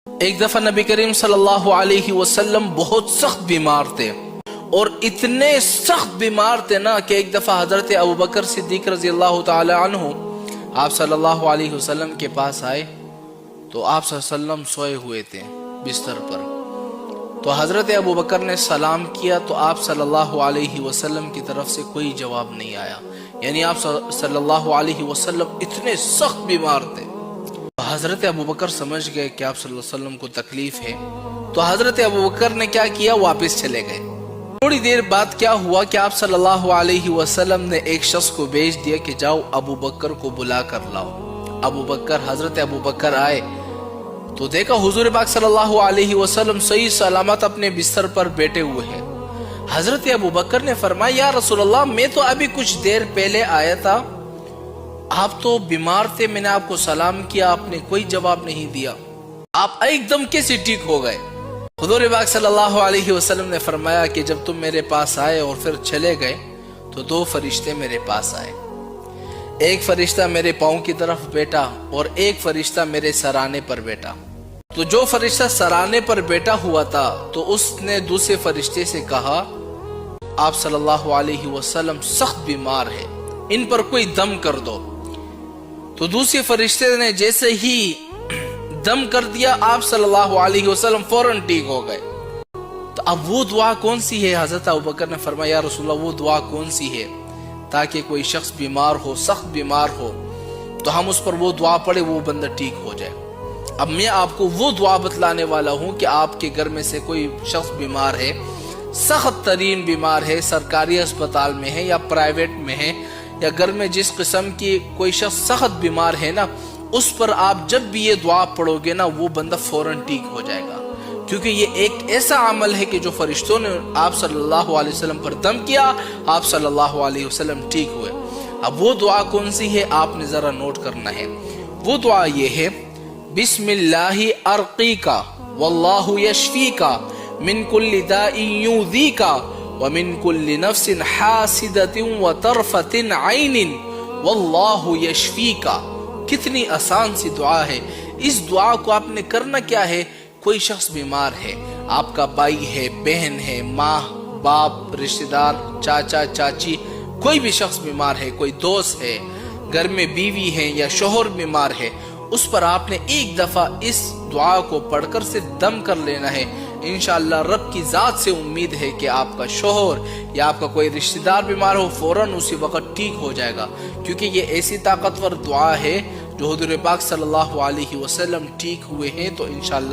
ایک دفعہ نبی کریم صلی اللہ علیہ وسلم بہت سخت بیمار تھے، اور اتنے سخت بیمار تھے نا کہ ایک دفعہ حضرت ابوبکر صدیق رضی اللہ تعالی عنہ آپ صلی اللہ علیہ وسلم کے پاس آئے تو آپ صلی اللہ علیہ وسلم سوئے ہوئے تھے بستر پر۔ تو حضرت ابوبکر نے سلام کیا تو آپ صلی اللہ علیہ وسلم کی طرف سے کوئی جواب نہیں آیا، یعنی آپ صلی اللہ علیہ وسلم اتنے سخت بیمار تھے۔ حضرت ابوبکر سمجھ گئے کہ آپ صلی اللہ علیہ وسلم کو تکلیف ہے، تو حضرت ابوبکر نے کیا کیا، واپس چلے گئے۔ تھوڑی دیر بعد کیا ہوا کہ آپ صلی اللہ علیہ وسلم نے ایک شخص کو بھیج دیا کہ جاؤ ابوبکر کو بلا کر لاؤ۔ حضرت ابوبکر آئے تو دیکھا حضور پاک صلی اللہ علیہ وسلم صحیح سلامت اپنے بستر پر بیٹھے ہوئے ہیں۔ حضرت ابوبکر نے فرمایا یا رسول اللہ، میں تو ابھی کچھ دیر پہلے آیا تھا، آپ تو بیمار تھے، میں نے آپ کو سلام کیا، آپ نے کوئی جواب نہیں دیا، آپ ایک دم کیسے ٹھیک ہو گئے؟ حضور پاک صلی اللہ علیہ وسلم نے فرمایا کہ جب تم میرے پاس آئے اور پھر چلے گئے تو دو فرشتے میرے پاس آئے، ایک فرشتہ میرے پاؤں کی طرف بیٹھا اور ایک فرشتہ میرے سرانے پر بیٹھا۔ تو جو فرشتہ سرانے پر بیٹھا ہوا تھا تو اس نے دوسرے فرشتے سے کہا آپ صلی اللہ علیہ وسلم سخت بیمار ہے، ان پر کوئی دم کر دو۔ تو دوسرے فرشتے نے جیسے ہی دم کر دیا، آپ صلی اللہ علیہ وسلم فوراً ٹھیک ہو گئے۔ تو اب وہ دعا کون سی ہے؟ حضرت ابوبکر نے فرمایا یا رسول اللہ، وہ دعا کون سی ہے تاکہ کوئی شخص بیمار ہو، سخت بیمار ہو تو ہم اس پر وہ دعا پڑھے، وہ بندہ ٹھیک ہو جائے۔ اب میں آپ کو وہ دعا بتلانے والا ہوں کہ آپ کے گھر میں سے کوئی شخص بیمار ہے، سخت ترین بیمار ہے، سرکاری اسپتال میں ہے یا پرائیویٹ میں ہے، یا گھر میں جس قسم کی کوئی شخص سخت بیمار ہے نا، اس پر آپ جب بھی یہ دعا پڑھو گے نا، وہ بندہ فوراً ٹھیک ہو جائے گا، کیونکہ یہ ایک ایسا عمل ہے کہ جو فرشتوں نے آپ صلی اللہ علیہ وسلم پر دم کیا، آپ صلی اللہ علیہ وسلم ٹھیک ہوئے۔ اب وہ دعا کون سی ہے آپ نے ذرا نوٹ کرنا ہے۔ وہ دعا یہ ہے بسم اللہ ارقیکا واللہ یشفیکا من کل داء یؤذیکا ومن کل نفس حاسدۃ وطرفۃ عین واللہ یشفیکا۔ کتنی آسان سی دعا ہے۔ اس دعا کو آپ نے کرنا کیا ہے، کوئی شخص بیمار ہے، آپ کا بھائی ہے، بہن ہے، ماں باپ، رشتہ دار، چاچا چاچی، کوئی بھی شخص بیمار ہے، کوئی دوست ہے، گھر میں بیوی ہے یا شوہر بیمار ہے، اس پر آپ نے ایک دفعہ اس دعا کو پڑھ کر صرف دم کر لینا ہے۔ انشاءاللہ رب کی ذات سے امید ہے کہ آپ کا شوہر یا آپ کا کوئی رشتہ دار بیمار ہو، فوراً اسی وقت ٹھیک ہو جائے گا، کیونکہ یہ ایسی طاقتور دعا ہے جو حضور پاک صلی اللہ علیہ وسلم ٹھیک ہوئے ہیں۔ تو انشاءاللہ